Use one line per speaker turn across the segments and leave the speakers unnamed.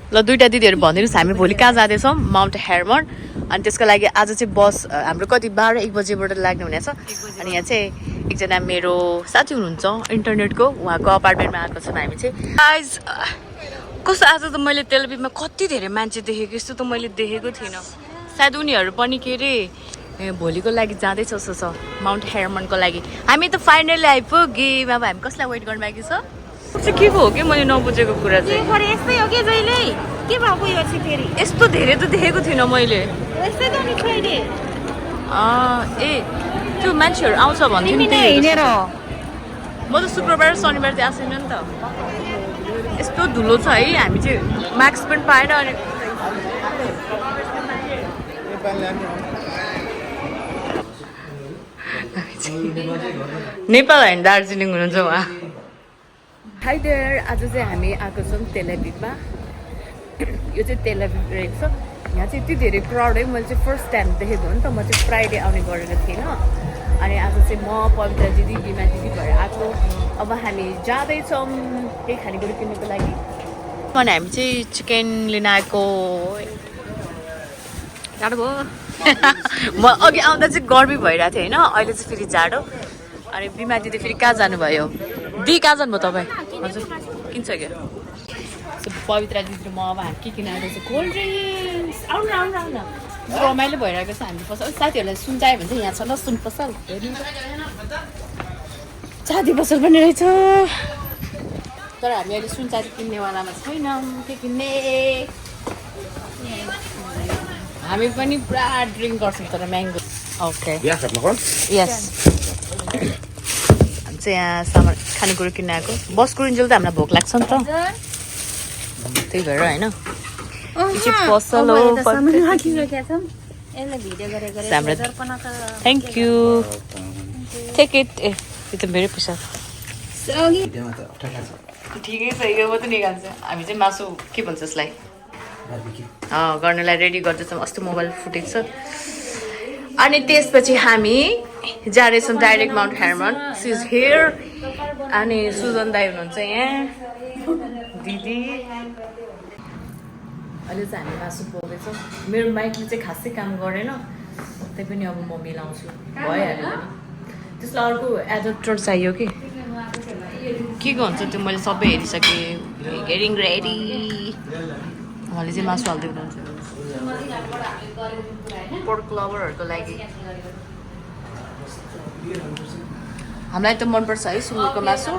ल दुईटा दिदीहरू भनिदिनुहोस् हामी भोलि कहाँ जाँदैछौँ माउन्ट हेर्मन अनि त्यसको लागि आज चाहिँ बस हाम्रो कति 12-1 बजेबाट लाग्ने हुनेछ अनि यहाँ चाहिँ एकजना मेरो साथी हुनुहुन्छ इन्टरनेटको उहाँको अपार्टमेन्टमा आएको छौँ हामी चाहिँ गाइज कस्तो आज त मैले तेलबिबमा कति धेरै मान्छे देखेको यस्तो त मैले देखेको थिइनँ सायद उनीहरू पनि के अरे भोलिको लागि जाँदैछ जस्तो छ माउन्ट हेर्मनको लागि हामी त फाइनली आइपुग्यौँ अब हामी कसलाई वेट गर्नु बाँकी छ चाहिँ के हो कि मैले नबुझेको कुरा चाहिँ
यस्तै हो कि जहिले के भएको यो चाहिँ फेरि
यस्तो धेरै त देखेको थिइनँ मैले
यस्तै त नि फ्राइडे
ए त्यो मान्छेहरू आउँछ भन्थ्यो नि
हिँडेर
म त शुक्रबार शनिबार चाहिँ आएको छैन नि त यस्तो धुलो छ है हामी चाहिँ मास्क पनि पाएर अनि नेपाल होइन दार्जिलिङ हुनुहुन्छ उहाँ हाई देयर आज चाहिँ हामी आएको छौँ तेलबिबमा यो चाहिँ तेलबिब रहेको छ यहाँ चाहिँ यति धेरै क्राउड है मैले चाहिँ फर्स्ट टाइम देखेको हो नि त म चाहिँ फ्राइडे आउने गरेको थिइनँ अनि आज चाहिँ म पवित्र दिदी बिमा दिदी भएर आएको अब हामी जाँदैछौँ केही खानेकुरो किन्नुको लागि अनि हामी चाहिँ चिकन लिन आएको जाडो भयो म अघि आउँदा चाहिँ गर्मी भइरहेको थियो होइन अहिले चाहिँ फेरि जाडो अनि बिमा दिदी फेरि कहाँ जानुभयो दि कहाँ जानुभयो तपाईँ हजुर किन्छ क्या पवित्र दिदी म अब हामी के किन आएको छ कोल्ड ड्रिङ्क्स आउनु आउनु आउनु रमाइलो भइरहेको छ हामी पसल साथीहरूलाई सुन्चायो भने चाहिँ यहाँ छ ल सुन पसल चाँदी पसल पनि रहेछ तर हामी अहिले सुन चाँदी किन्नेवालामा छैनौँ के किन्ने हामी पनि पुरा ड्रिङ्क गर्छौँ तर म्याङ्गो ओके यस हामी चाहिँ यहाँ सामान खानेकुरो किन्न आएको बस कुरिन्जेल त हामीलाई भोक लाग्छ नि त त्यही भएर होइन पसल हो थ्याङ्क यू टेक इट ए त्यो त मेरै पैसा ठिकै छ यो मात्रै निकाल्छ हामी चाहिँ मासु के भन्छ यसलाई गर्नलाई रेडी गर्दैछौँ अस्ति मोबाइल फुटेको छ अनि त्यसपछि हामी जाँदैछौँ direct mount Hermon she is here अनि सुजन दाई हुनुहुन्छ यहाँ दिदी अहिले चाहिँ हामी मासु पोल्दैछौँ मेरो माइकले चाहिँ खासै काम गरेन त्यही पनि अब म मिलाउँछु भइहाल्यो पनि त्यसलाई अर्को एडप्टर चाहियो कि के हुन्छ त्यो मैले सबै हेरिसकेँ गेटिङ रेडी उहाँले चाहिँ मासु हाल्दै हुनुहुन्छ पोर्क लभरहरूको लागि हामीलाई त मनपर्छ है सुँगुरको मासु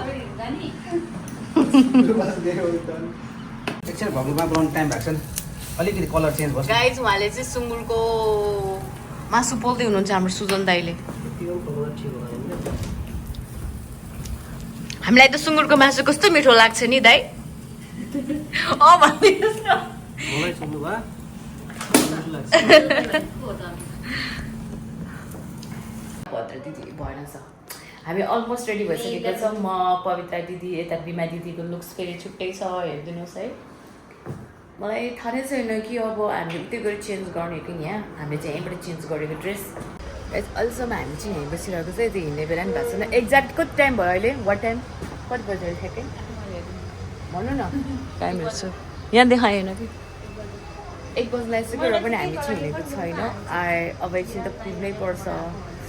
गाइज उहाँले चाहिँ सुँगुरको मासु पोल्दै हुनुहुन्छ हाम्रो सुजन दाईले हामीलाई त सुँगुरको मासु कस्तो मिठो लाग्छ नि दाई भनिदिनुहोस् न भद्र दिदी भएन छ हामी अलमोस्ट रेडी भइसकेको छौँ म पवित्र दिदी यता बिमा दिदीको लुक्स फेरि छुट्टै छ हेरिदिनुहोस् है मलाई थाहा नै छैन कि अब हामीले उतै गरी चेन्ज गर्ने कि यहाँ हामीले चाहिँ यहीँबाट चेन्ज गरेको ड्रेस अहिलेसम्म हामी चाहिँ यहीँ बसिरहेको चाहिँ त्यो हिँड्ने बेला पनि भएको छैन एक्ज्याक्ट कति टाइम भयो अहिले वाट टाइम कति बजी ठ्याक्कै भन्नु न टाइम हेर्छु यहाँ देखाएन कि 1 बजी लागिसक्यो र पनि हामी चाहिँ हिँडेको छैन अब एकछिन त पुग्नै पर्छ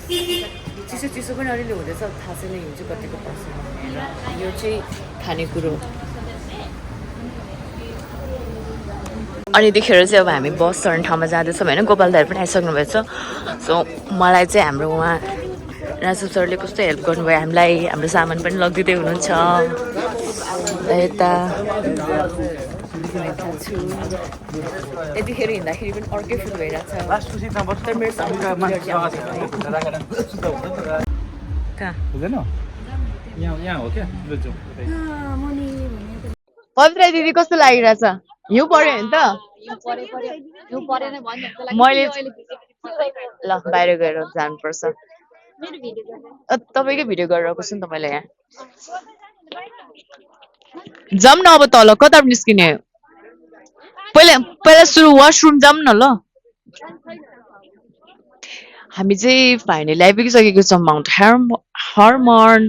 चिसो चिसो पनि अलिअलि हुँदैछ थाहा छैन हिँड्छु कतिको पर्छ भनेर यो चाहिँ खानेकुरो अनि देखेर चाहिँ अब हामी बस चढ्ने ठाउँमा जाँदैछौँ होइन गोपाल दाइहरू पनि आइसक्नु भएछ सो मलाई चाहिँ हाम्रो उहाँ राजु सरले कस्तो हेल्प गर्नुभयो हामीलाई हाम्रो सामान पनि लगिदिँदै हुनुहुन्छ यता यतिखेर हिँड्दाखेरि पनि अर्कै फिल भइरहेको पवित्र दिदी कस्तो लागिरहेछ हिउँ पर्यो नि त मैले ल बाहिर गएर जानुपर्छ तपाईँकै भिडियो गरेर आएको छु नि त मैले यहाँ जाऊँ न अब तल कता निस्किने पहिला सुरु वासरुम जाऊँ न ल हामी चाहिँ फाइनली आइपुगिसकेको छौँ माउन्ट हर्मन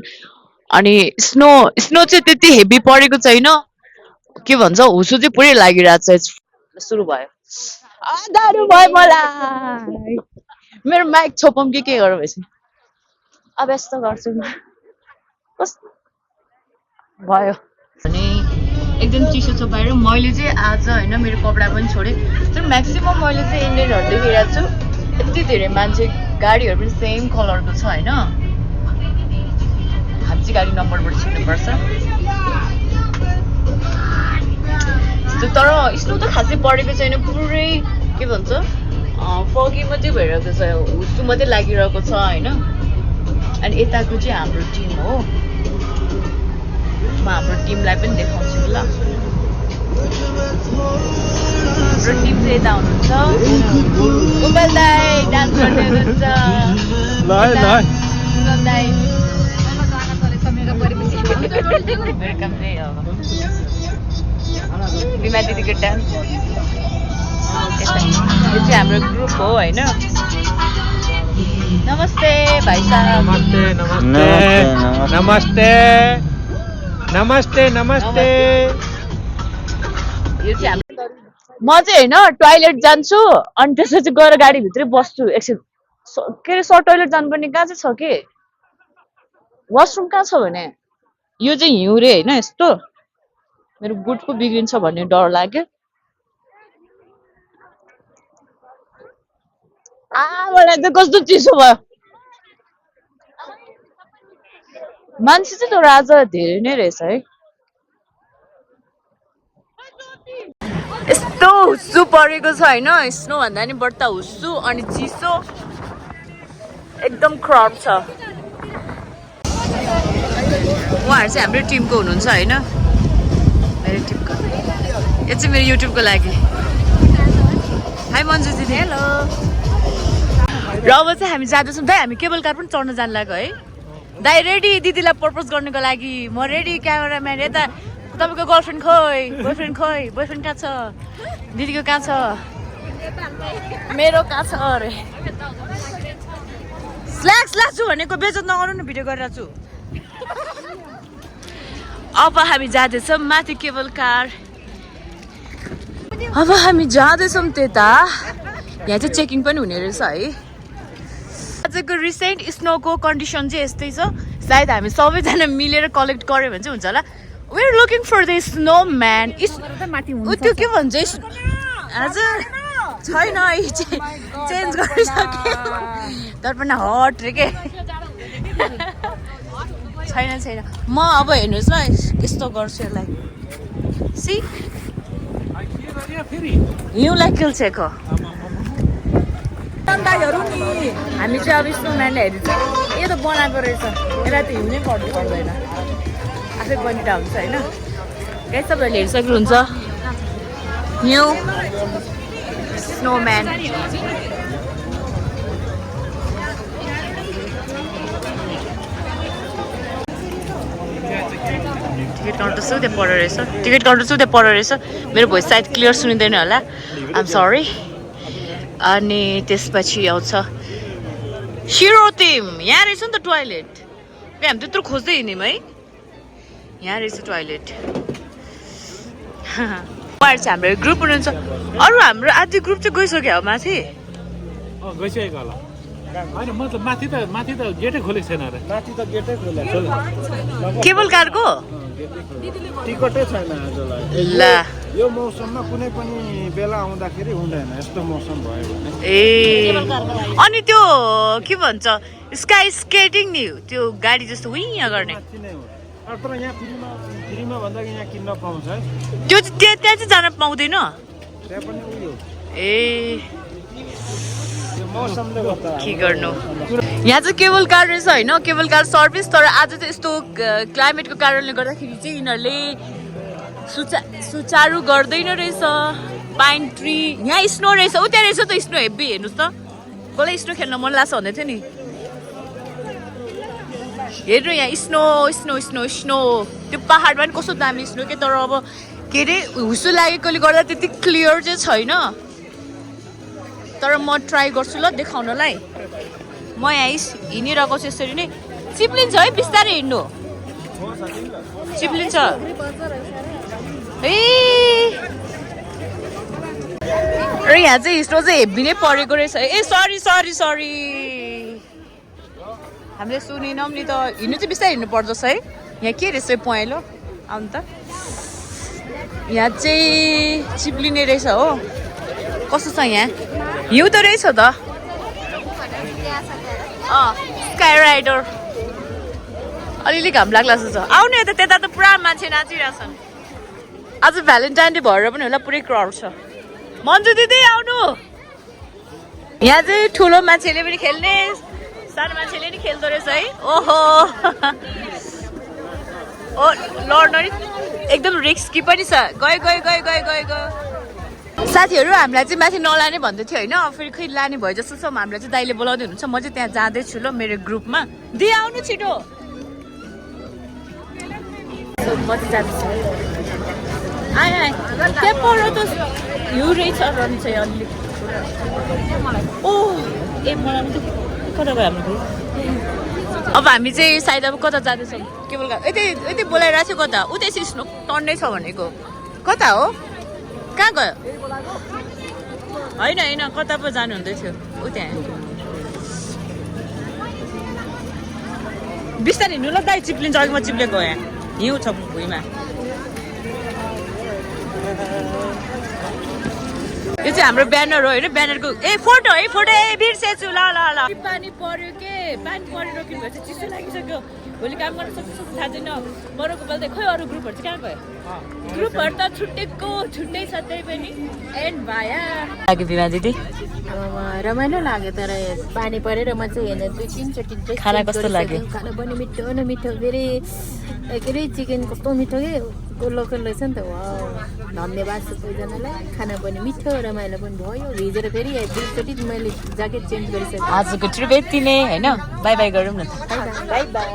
अनि स्नो चाहिँ त्यति हेभी परेको छैन के भन्छ हुसु चाहिँ पुरै लागिरहेको छ सुरु भयो दारु भयो मलाई मेरो माइक छोपौँ के गरौँ यसो अब यस्तो गर्छु म कस्तो भयो अनि एकदम चिसो छ बाहिर मैले चाहिँ आज होइन मेरो कपडा पनि छोडेँ तर म्याक्सिमम मैले चाहिँ इन्डियनहरू देखिरहेको छु यति धेरै मान्छे गाडीहरू पनि सेम कलरको छ होइन हामी चाहिँ गाडी नम्बरबाट छिर्नुपर्छ तर स्नो त खासै परेको छैन पुरै के भन्छ फगी मात्रै भइरहेको छ हुस्सु मात्रै लागिरहेको छ होइन अनि यताको चाहिँ हाम्रो टिम हो म हाम्रो टिमलाई पनि देखाउँछु ल हाम्रो टिम चाहिँ यता हुनुहुन्छ गोपाल दाई डान्स गर्दै हुनुहुन्छ मेरो काम चाहिँ अब बिमा दिदीको डान्स यो चाहिँ हाम्रो ग्रुप हो होइन नमस्ते भाइ साहब
नमस्ते नमस्ते नमस्ते नमस्ते
यो चाहिँ हाम्रो म चाहिँ होइन टोइलेट जान्छु अनि त्यसपछि गएर गाडीभित्रै बस्छु एकछिन के अरे सर्ट टोइलेट जानुपर्ने कहाँ चाहिँ छ कि वासरुम कहाँ छ भने यो चाहिँ हिउँरे होइन यस्तो मेरो बुट पो बिग्रिन्छ भन्ने डर लाग्यो मलाई त कस्तो चिसो भयो मान्छे चाहिँ तर आज धेरै नै रहेछ है यस्तो हुस्सु परेको छ होइन स्नो भन्दा नि बढ्ता हुस्सु अनि चिसो एकदम क्रप छ उहाँहरू चाहिँ हाम्रो टिमको हुनुहुन्छ होइन मेरो टिमको यो चाहिँ मेरो युट्युबको लागि हाई मन्जु दिदी हेलो र अब चाहिँ हामी जाँदैछौँ दाइ हामी केबल कार पनि चढ्न जानु लाग्यो है दाइ रेडी दिदीलाई प्रपोज गर्नुको लागि म रेडी क्यामेराम्यान यता तपाईँको गर्लफ्रेन्ड खोइ बोयफ्रेन्ड कहाँ छ दिदीको कहाँ छ मेरो कहाँ छ अरे स्ल्याक्स छु भनेको बेजत नगर्नु न भिडियो गरिरहेको छु अब हामी जाँदैछौँ माथि केबल कार अब हामी जाँदैछौँ त्यता यहाँ चाहिँ चेकिङ पनि हुने रहेछ है आजको रिसेन्ट स्नोको कन्डिसन चाहिँ यस्तै छ सायद हामी सबैजना मिलेर कलेक्ट गऱ्यो भने चाहिँ हुन्छ होला we are looking for the snowman त्यो के भन्छ हजुर छैन चेन्ज गरिसक्यो तर पनि हट रे के छैन म अब हेर्नुहोस् ल यस्तो गर्छु यसलाई सी हिउँलाई किल्छेको हामी चाहिँ अब स्नोम्यानलाई हेर्छ यो त बनाएको रहेछ यसलाई त हिउँनै पर्दैन आफै बनिटा हुन्छ होइन गाइस तपाईँहरूले हेरिसक्नुहुन्छ हिउँ स्नोम्यान टिकट काउन्टर चाहिँ त्यहाँ पर रहेछ मेरो भोइस सायद क्लियर सुनिँदैन होला आइम सरी अनि त्यसपछि आउँछ शिरोतिम यहाँ रहेछ नि त टोइलेट हामी त्यत्रो खोज्दै हिँड्यौँ है यहाँ रहेछ टोइलेट उहाँहरू चाहिँ हाम्रो ग्रुप हुनुहुन्छ अरू हाम्रो आधी ग्रुप चाहिँ गइसक्यो हो माथि
गइसकेको होला होइन मतलब माथि त गेटै खोलेको छैन अरे माथि त गेटै खोलेको
केबल कारको
टिकटै छैन आजलाई
ल
यो मौसममा कुनै पनि बेला आउँदाखेरि हुँदैन यस्तो मौसम भयो भने
ए अनि त्यो के भन्छ स्काई स्केटिङ नि त्यो गाडी जस्तो उइँ गर्ने
तर यहाँ फ्रीमा भन्दा यहाँ किन्न पाउँछ है
त्यो त्यहाँ चाहिँ जान पाउँदैन
त्यहाँ पनि उयो
ए
मौसमले गर्दा
के गर्नु यहाँ चाहिँ केबल कार रहेछ होइन केबल कार सर्भिस तर आज चाहिँ यस्तो क्लाइमेटको कारणले गर्दाखेरि चाहिँ यिनीहरूले सुचारू गर्दैन रहेछ पाइन ट्री यहाँ स्नो रहेछ ऊ त्यहाँ रहेछ त स्नो हेभी हेर्नुहोस् त कसलाई स्नो खेल्न मन लाग्छ भन्दै थियो नि हेर्नु यहाँ स्नो स्नो स्नो स्नो त्यो पहाडमा पनि कस्तो दामी स्नो के तर अब के अरे हुसु लागेकोले गर्दा त्यति क्लियर चाहिँ छैन तर म ट्राई गर्छु ल देखाउनलाई म यहाँ हिँडिरहेको छु यसरी नै चिप्लिन्छ है बिस्तारै हिँड्नु चिप्लिन्छ र यहाँ चाहिँ स्नो चाहिँ हेभी नै परेको रहेछ ए सरी सरी सरी हामीले सुनेनौँ नि त हिँड्नु चाहिँ बिस्तारै हिँड्नु पर्दछ है यहाँ के रहेछ पहेँलो आउनु त यहाँ चाहिँ चिप्लिने रहेछ हो कस्तो छ यहाँ हिउँ त रहेछ त स्काई राइडर अलिअलि घाम लाग्ला जस्तो छ आउनु यता त्यता त पुरा मान्छे नाचिरहेछन् आज भ्यालेन्टाइन डे भएर पनि होला पुरै क्राउड छ मन्जु दिदी आउनु यहाँ चाहिँ ठुलो मान्छेले पनि खेल्ने सानो मान्छेले नि खेल्दो रहेछ है ओहो ओ लड्न नि एकदम रिस्की पनि छ गयो साथीहरू हामीलाई चाहिँ माथि नलाने भन्दै थियो होइन फेरि खै लाने भयो जस्तो छ हामीलाई चाहिँ दाइले बोलाउँदै हुनुहुन्छ म चाहिँ त्यहाँ जाँदैछु ल मेरो ग्रुपमा दि आउनु छिटो म चाहिँ जाँदैछु आए त्यहाँ पर त हिउँ रहेछ रन चाहिँ अलिक ओ ए मलाई कता गयो हाम्रो अब हामी चाहिँ सायद अब कता जाँदैछौँ केवल यतै यतै बोलाइरहेको थियो कता उतै स्नो टन्नै छ भनेको कता हो कहाँ गयो होइन होइन कता पो जानु हुँदै थियो ऊ त्यहाँ बिस्तारै हिँड्नु ल दाइ चिप्लिन्छ अघि म चिप्लेको यहाँ हिउँ छ भुइँमा यो चाहिँ हाम्रो ब्यानर हो होइन ब्यानरको ए फोटो ए बिर्सेछु ल ल ल पानी पर्यो के पानी परेर रोकिनु भएछ चिसो लागिसक्यो भोलि काम गर्न सक्छ थाहा छैन मरको बोल्दै खोइ अरू ग्रुपहरू चाहिँ कहाँ गयो ग्रुपहरू त छुट्टै छ त्यही पनि एन्ड भाया लाग्यो बिमा दिदी
रमाइलो लाग्यो तर पानी परेर म चाहिँ हेर्न 2-3 चोटि
खाना कस्तो लाग्यो
खाना पनि मिठो न मिठो फेरि के अरे चिकन कस्तो मिठो के लोकल रहेछ नि त धन्यवाद सबैजनालाई खाना पनि मिठो रमाइलो पनि भयो भिजेर फेरि 2 चोटि मैले ज्याकेट चेन्ज गरिसकेँ
आजको ट्रिप यति नै होइन बाई बाई गरौँ न
बाई बाई